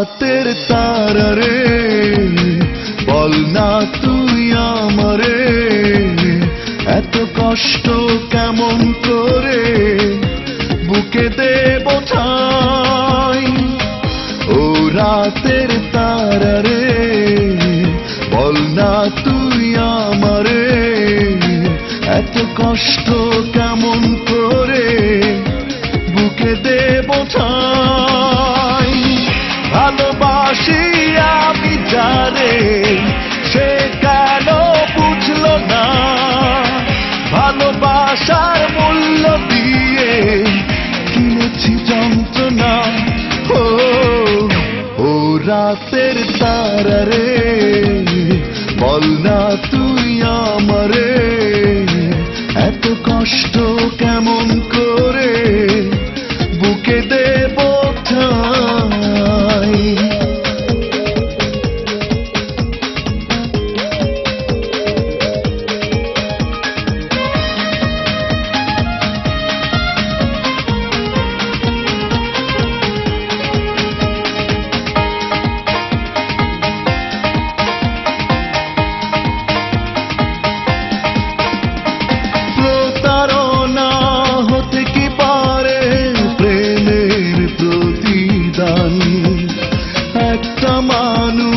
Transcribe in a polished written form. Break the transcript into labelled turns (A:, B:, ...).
A: রাতের তারা রে বল না তুই আমারে এত কষ্ট কেমন করে বুকে দেব ঠাই ও রাতের তারা রে বল না তুই আমারে এত কষ্ট কেমন করে বুকে দেব ঠাই ভালোবাসি আমি যারে সে কেন বুঝলো না ভালোবাসার মূল্য দিয়ে কিনেছি যন্ত্রণা ও রাতের তারা রে বল না তুই আমারে এত কষ্ট কেমন করে বুকে দেব ঠাই একটা মানুষ